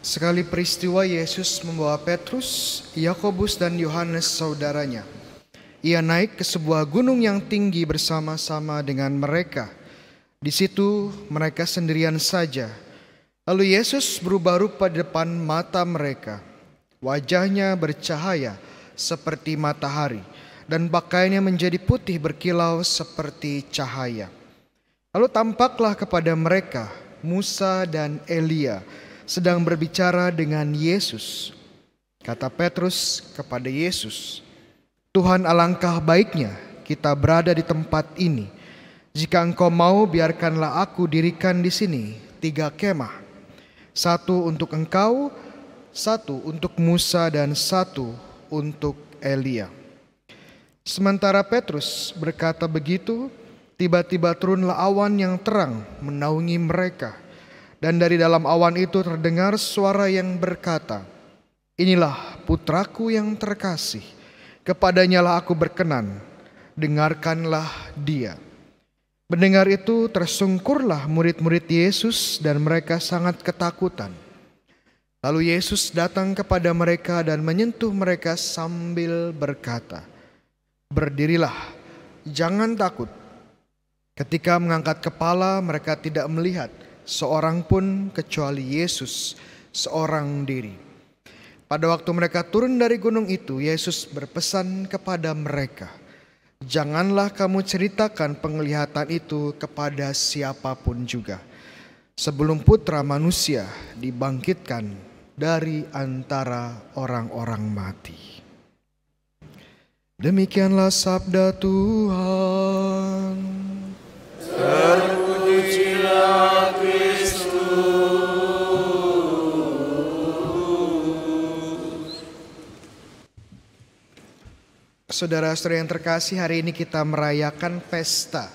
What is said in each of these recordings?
Sekali peristiwa Yesus membawa Petrus, Yakobus dan Yohanes saudaranya. Ia naik ke sebuah gunung yang tinggi bersama-sama dengan mereka. Di situ mereka sendirian saja. Lalu Yesus berubah rupa di depan mata mereka. Wajahnya bercahaya seperti matahari dan pakaiannya menjadi putih berkilau seperti cahaya. Lalu tampaklah kepada mereka Musa dan Elia sedang berbicara dengan Yesus. Kata Petrus kepada Yesus, "Tuhan, alangkah baiknya kita berada di tempat ini. Jika Engkau mau, biarkanlah aku dirikan di sini 3 kemah. 1 untuk Engkau, 1 untuk Musa, dan 1 untuk Elia." Sementara Petrus berkata begitu, tiba-tiba turunlah awan yang terang menaungi mereka. Dan dari dalam awan itu terdengar suara yang berkata, "Inilah putraku yang terkasih, kepadanyalah aku berkenan, dengarkanlah dia." Mendengar itu tersungkurlah murid-murid Yesus dan mereka sangat ketakutan. Lalu Yesus datang kepada mereka dan menyentuh mereka sambil berkata, "Berdirilah, jangan takut." Ketika mengangkat kepala, mereka tidak melihat seorang pun kecuali Yesus seorang diri. Pada waktu mereka turun dari gunung itu, Yesus berpesan kepada mereka, "Janganlah kamu ceritakan penglihatan itu kepada siapapun juga, sebelum Putra Manusia dibangkitkan dari antara orang-orang mati." Demikianlah sabda Tuhan. Terpujilah Kristus. Saudara-saudara yang terkasih, hari ini kita merayakan pesta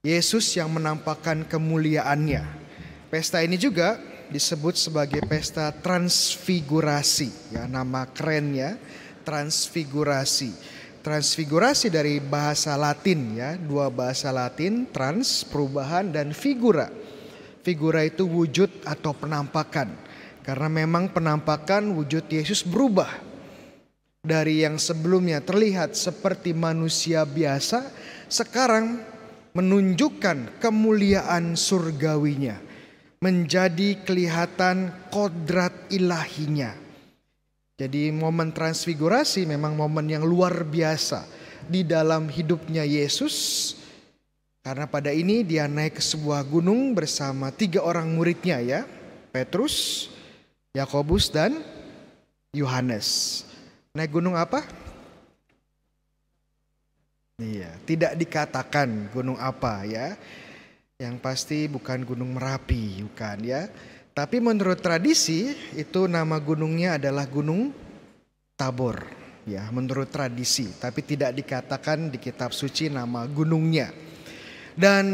Yesus yang menampakkan kemuliaannya. Pesta ini juga disebut sebagai pesta transfigurasi, ya, nama kerennya transfigurasi. Transfigurasi dari bahasa Latin, ya, 2 bahasa Latin, trans perubahan dan figura. Figura itu wujud atau penampakan. Karena memang penampakan wujud Yesus berubah dari yang sebelumnya terlihat seperti manusia biasa, sekarang menunjukkan kemuliaan surgawinya, menjadi kelihatan kodrat ilahinya. Jadi momen transfigurasi memang momen yang luar biasa di dalam hidupnya Yesus. Karena pada ini dia naik ke sebuah gunung bersama 3 orang muridnya, ya, Petrus, Yakobus, dan Yohanes. Naik gunung apa? Iya, tidak dikatakan gunung apa, ya. Yang pasti bukan Gunung Merapi, bukan, ya. Tapi menurut tradisi itu nama gunungnya adalah Gunung Tabor, ya, menurut tradisi. Tapi tidak dikatakan di kitab suci nama gunungnya. Dan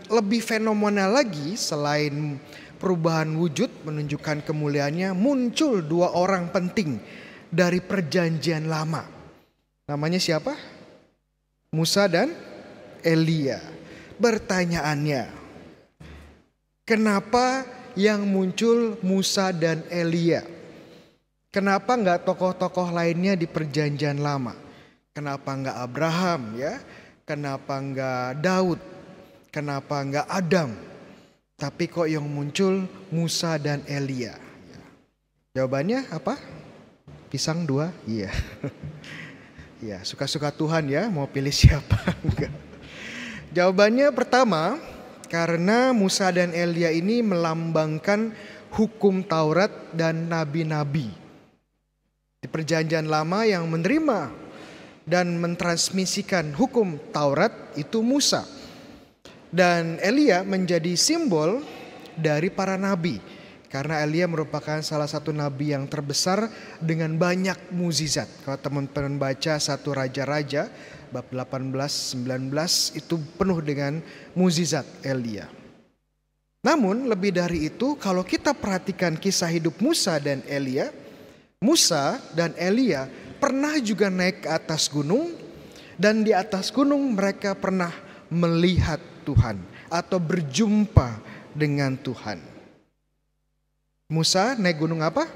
lebih fenomenal lagi, selain perubahan wujud menunjukkan kemuliaannya, muncul 2 orang penting dari perjanjian lama. Namanya siapa? Musa dan Elia. Pertanyaannya, kenapa yang muncul Musa dan Elia? Kenapa enggak tokoh-tokoh lainnya di perjanjian lama? Kenapa enggak Abraham, ya? Kenapa enggak Daud? Kenapa enggak Adam? Tapi kok yang muncul Musa dan Elia? Jawabannya apa? Pisang 2? Iya. Ya, suka-suka Tuhan, ya, mau pilih siapa. Enggak. Jawabannya pertama, karena Musa dan Elia ini melambangkan hukum Taurat dan nabi-nabi. Di perjanjian lama yang menerima dan mentransmisikan hukum Taurat itu Musa. Dan Elia menjadi simbol dari para nabi. Karena Elia merupakan salah satu nabi yang terbesar dengan banyak mukjizat. Kalau teman-teman baca 1 Raja-Raja bab 18-19 itu penuh dengan mukjizat Elia. Namun lebih dari itu, kalau kita perhatikan kisah hidup Musa dan Elia, Musa dan Elia pernah juga naik ke atas gunung, dan di atas gunung mereka pernah melihat Tuhan atau berjumpa dengan Tuhan. Musa naik gunung apa?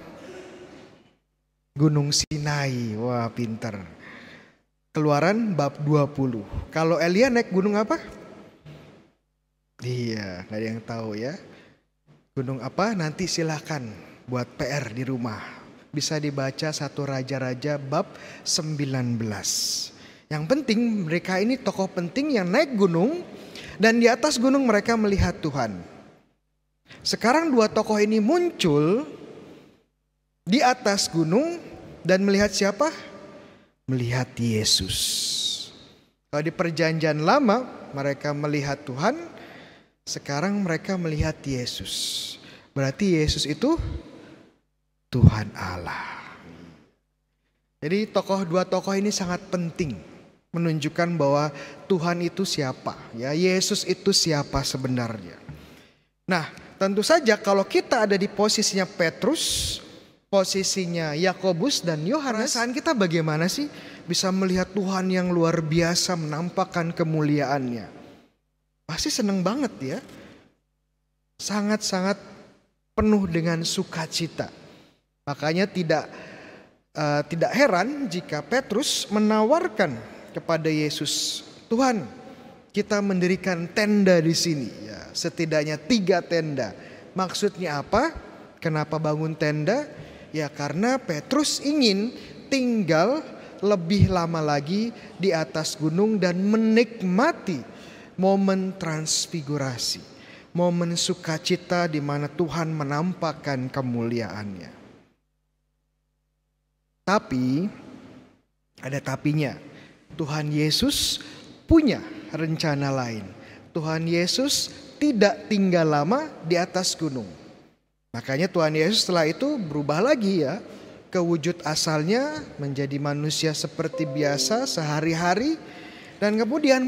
Gunung Sinai. Wah, pinter. Keluaran bab 20. Kalau Elia naik gunung apa? Iya, gak ada yang tahu ya. Gunung apa? Nanti silahkan buat PR di rumah. Bisa dibaca 1 Raja-Raja bab 19. Yang penting mereka ini tokoh penting yang naik gunung. Dan di atas gunung mereka melihat Tuhan. Sekarang 2 tokoh ini muncul di atas gunung dan melihat siapa? Melihat Yesus. Kalau di perjanjian lama mereka melihat Tuhan, sekarang mereka melihat Yesus. Berarti Yesus itu Tuhan Allah. Jadi 2 tokoh ini sangat penting menunjukkan bahwa Tuhan itu siapa, ya, Yesus itu siapa sebenarnya. Nah, tentu saja kalau kita ada di posisinya Petrus, posisinya Yakobus dan Yohanes, perasaan kita bagaimana sih bisa melihat Tuhan yang luar biasa menampakkan kemuliaannya? Pasti seneng banget ya. Sangat-sangat penuh dengan sukacita. Makanya tidak heran jika Petrus menawarkan kepada Yesus, Tuhan, kita mendirikan tenda di sini, ya, setidaknya 3 tenda. Maksudnya apa? Kenapa bangun tenda? Ya karena Petrus ingin tinggal lebih lama lagi di atas gunung dan menikmati momen transfigurasi, momen sukacita di mana Tuhan menampakkan kemuliaannya. Tapi ada tapinya. Tuhan Yesus punya rencana lain. Tuhan Yesus tidak tinggal lama di atas gunung. Makanya Tuhan Yesus setelah itu berubah lagi ya ke wujud asalnya menjadi manusia seperti biasa sehari-hari dan kemudian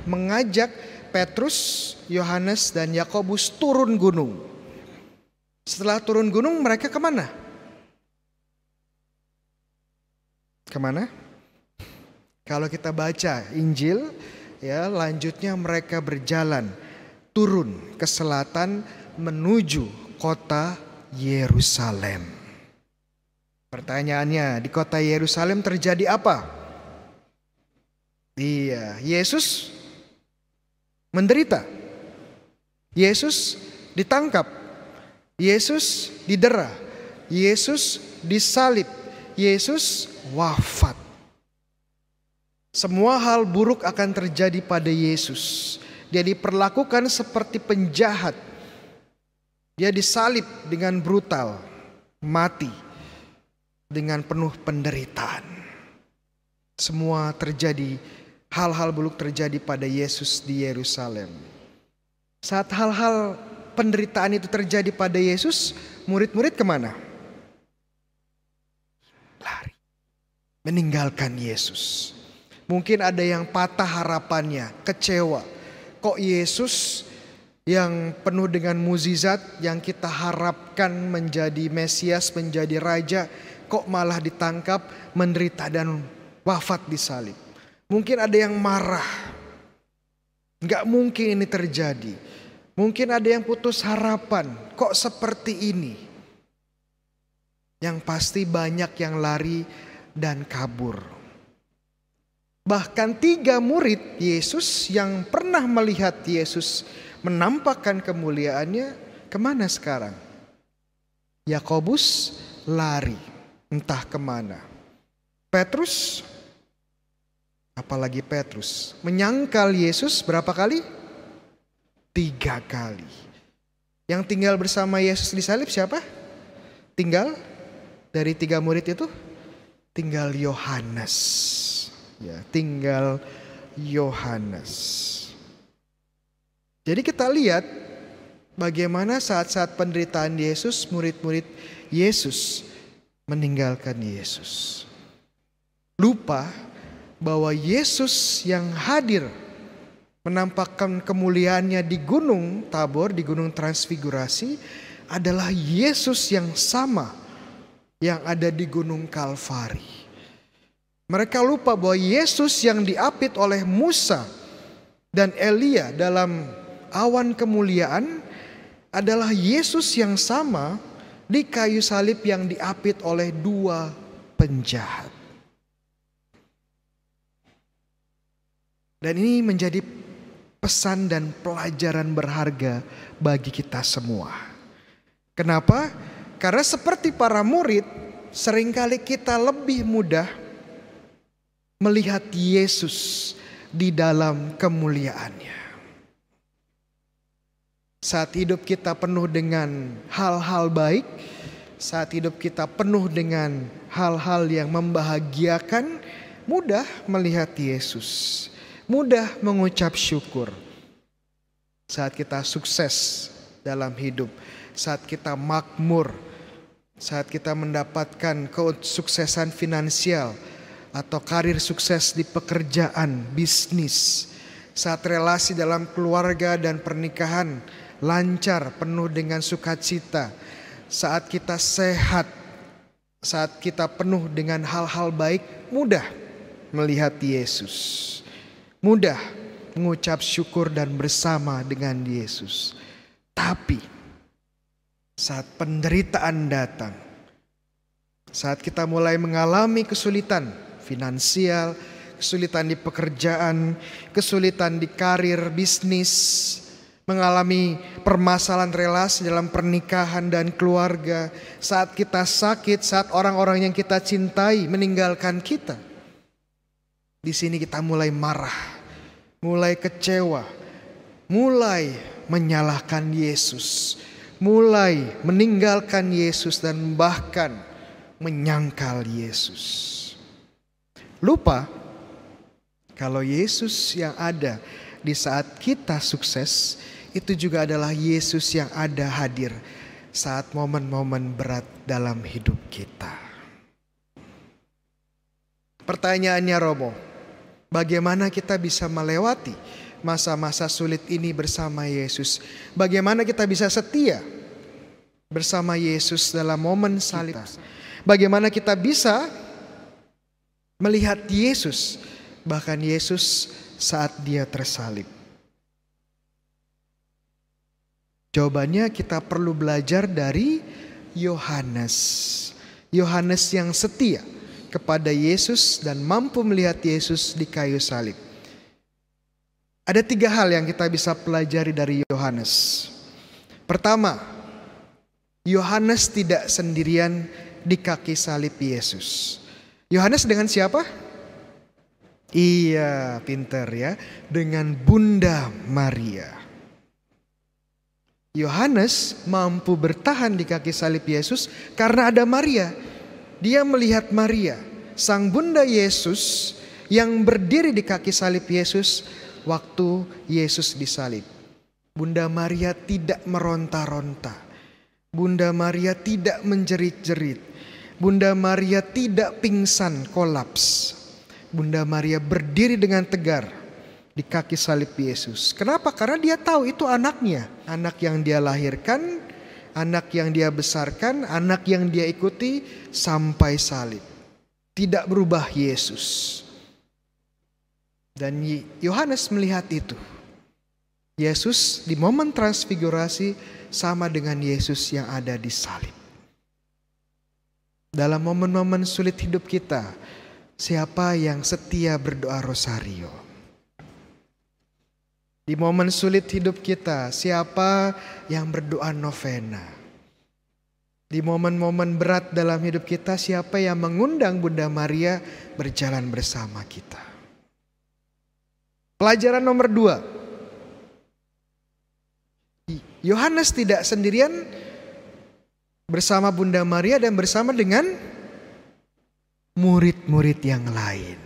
mengajak Petrus, Yohanes dan Yakobus turun gunung. Setelah turun gunung mereka kemana? Kemana? Kalau kita baca Injil ya, lanjutnya mereka berjalan turun ke selatan menuju kota Yerusalem. Pertanyaannya, di kota Yerusalem terjadi apa? Iya, Yesus menderita. Yesus ditangkap. Yesus didera. Yesus disalib. Yesus wafat. Semua hal buruk akan terjadi pada Yesus. Dia diperlakukan seperti penjahat. Dia disalib dengan brutal, mati dengan penuh penderitaan. Semua terjadi, hal-hal buruk terjadi pada Yesus di Yerusalem. Saat hal-hal penderitaan itu terjadi pada Yesus, murid-murid kemana? Lari, meninggalkan Yesus. Mungkin ada yang patah harapannya, kecewa. Kok Yesus yang penuh dengan mukjizat yang kita harapkan menjadi Mesias, menjadi Raja, kok malah ditangkap, menderita dan wafat disalib. Mungkin ada yang marah. Gak mungkin ini terjadi. Mungkin ada yang putus harapan. Kok seperti ini? Yang pasti banyak yang lari dan kabur. Bahkan 3 murid Yesus yang pernah melihat Yesus menampakkan kemuliaannya, kemana sekarang? Yakobus lari entah kemana. Petrus, apalagi Petrus, menyangkal Yesus berapa kali? 3 kali. Yang tinggal bersama Yesus disalib siapa? Tinggal dari 3 murid itu? Tinggal Yohanes. Ya, tinggal Yohanes. Jadi kita lihat bagaimana saat-saat penderitaan Yesus, murid-murid Yesus meninggalkan Yesus. Lupa bahwa Yesus yang hadir menampakkan kemuliaannya di Gunung Tabor, di Gunung Transfigurasi, adalah Yesus yang sama yang ada di Gunung Kalvari. Mereka lupa bahwa Yesus yang diapit oleh Musa dan Elia dalam awan kemuliaan adalah Yesus yang sama di kayu salib yang diapit oleh dua penjahat. Dan ini menjadi pesan dan pelajaran berharga bagi kita semua. Kenapa? Karena seperti para murid, seringkali kita lebih mudah melihat Yesus di dalam kemuliaannya. Saat hidup kita penuh dengan hal-hal baik, saat hidup kita penuh dengan hal-hal yang membahagiakan, mudah melihat Yesus, mudah mengucap syukur. Saat kita sukses dalam hidup, saat kita makmur, saat kita mendapatkan kesuksesan finansial atau karir sukses di pekerjaan, bisnis, saat relasi dalam keluarga dan pernikahan lancar, penuh dengan sukacita, saat kita sehat, saat kita penuh dengan hal-hal baik, mudah melihat Yesus, mudah mengucap syukur dan bersama dengan Yesus. Tapi saat penderitaan datang, saat kita mulai mengalami kesulitan finansial, kesulitan di pekerjaan, kesulitan di karir, bisnis, mengalami permasalahan relasi dalam pernikahan dan keluarga, saat kita sakit, saat orang-orang yang kita cintai meninggalkan kita, di sini kita mulai marah, mulai kecewa, mulai menyalahkan Yesus, mulai meninggalkan Yesus dan bahkan menyangkal Yesus. Lupa kalau Yesus yang ada di saat kita sukses itu juga adalah Yesus yang ada hadir saat momen-momen berat dalam hidup kita. Pertanyaannya Romo, bagaimana kita bisa melewati masa-masa sulit ini bersama Yesus? Bagaimana kita bisa setia bersama Yesus dalam momen salib? Bagaimana kita bisa melihat Yesus, bahkan Yesus saat dia tersalib? Jawabannya kita perlu belajar dari Yohanes. Yohanes yang setia kepada Yesus dan mampu melihat Yesus di kayu salib. Ada 3 hal yang kita bisa pelajari dari Yohanes. Pertama, Yohanes tidak sendirian di kaki salib Yesus. Yohanes dengan siapa? Iya, pinter ya. Dengan Bunda Maria. Yohanes mampu bertahan di kaki salib Yesus karena ada Maria. Dia melihat Maria, sang Bunda Yesus yang berdiri di kaki salib Yesus waktu Yesus disalib. Bunda Maria tidak meronta-ronta. Bunda Maria tidak menjerit-jerit. Bunda Maria tidak pingsan, kolaps. Bunda Maria berdiri dengan tegar di kaki salib Yesus. Kenapa? Karena dia tahu itu anaknya. Anak yang dia lahirkan, anak yang dia besarkan, anak yang dia ikuti sampai salib. Tidak berubah Yesus. Dan Yohanes melihat itu. Yesus di momen transfigurasi sama dengan Yesus yang ada di salib. Dalam momen-momen sulit hidup kita, siapa yang setia berdoa rosario? Di momen sulit hidup kita, siapa yang berdoa novena? Di momen-momen berat dalam hidup kita, siapa yang mengundang Bunda Maria berjalan bersama kita? Pelajaran nomor 2. Yohanes tidak sendirian bersama Bunda Maria dan bersama dengan murid-murid yang lain.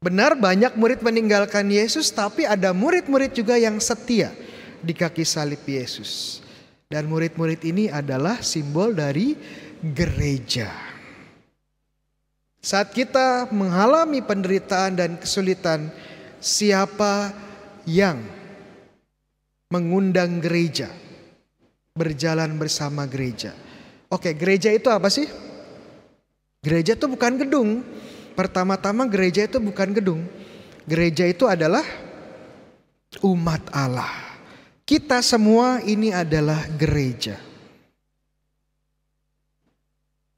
Benar, banyak murid meninggalkan Yesus, tapi ada murid-murid juga yang setia di kaki salib Yesus. Dan murid-murid ini adalah simbol dari gereja. Saat kita mengalami penderitaan dan kesulitan, siapa yang mengundang gereja, berjalan bersama gereja? Oke, gereja itu apa sih? Gereja itu bukan gedung. Pertama-tama gereja itu bukan gedung. Gereja itu adalah umat Allah. Kita semua ini adalah gereja.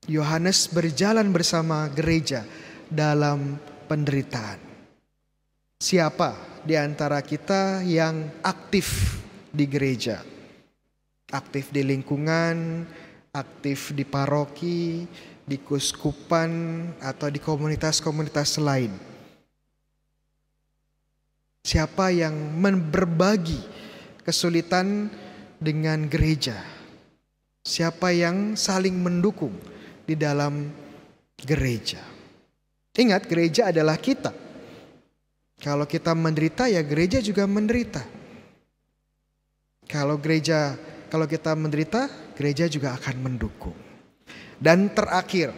Yohanes berjalan bersama gereja dalam penderitaan. Siapa di antara kita yang aktif di gereja? Aktif di lingkungan, aktif di paroki, di keuskupan, atau di komunitas-komunitas lain? Siapa yang berbagi kesulitan dengan gereja? Siapa yang saling mendukung di dalam gereja? Ingat, gereja adalah kita. Kalau kita menderita, ya gereja juga menderita. Kalau kita menderita, gereja juga akan mendukung. Dan terakhir,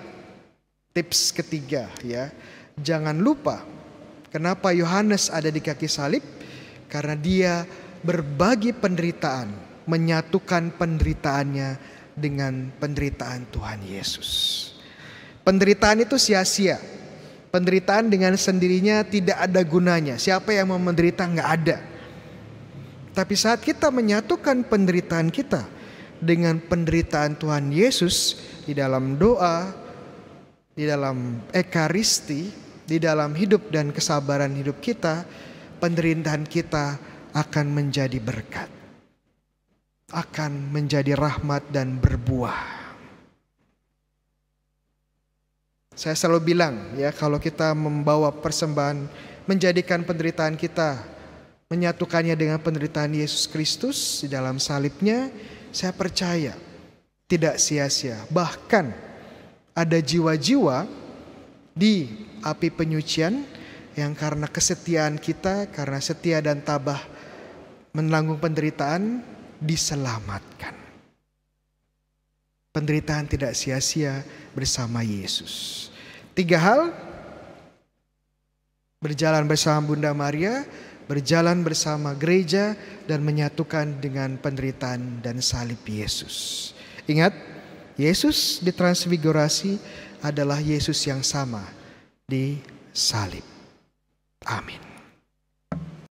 tips ketiga ya, jangan lupa kenapa Yohanes ada di kaki salib? Karena dia berbagi penderitaan, menyatukan penderitaannya dengan penderitaan Tuhan Yesus. Penderitaan itu sia-sia. Penderitaan dengan sendirinya tidak ada gunanya. Siapa yang mau menderita? Nggak ada. Tapi saat kita menyatukan penderitaan kita dengan penderitaan Tuhan Yesus di dalam doa, di dalam ekaristi, di dalam hidup dan kesabaran hidup kita, penderitaan kita akan menjadi berkat, akan menjadi rahmat dan berbuah. Saya selalu bilang ya, kalau kita membawa persembahan, menjadikan penderitaan kita, menyatukannya dengan penderitaan Yesus Kristus di dalam salibnya, saya percaya tidak sia-sia. Bahkan ada jiwa-jiwa di api penyucian yang karena kesetiaan kita, karena setia dan tabah menanggung penderitaan, diselamatkan. Penderitaan tidak sia-sia bersama Yesus. 3 hal: berjalan bersama Bunda Maria, berjalan bersama gereja, dan menyatukan dengan penderitaan dan salib Yesus. Ingat, Yesus di transfigurasi adalah Yesus yang sama di salib. Amin.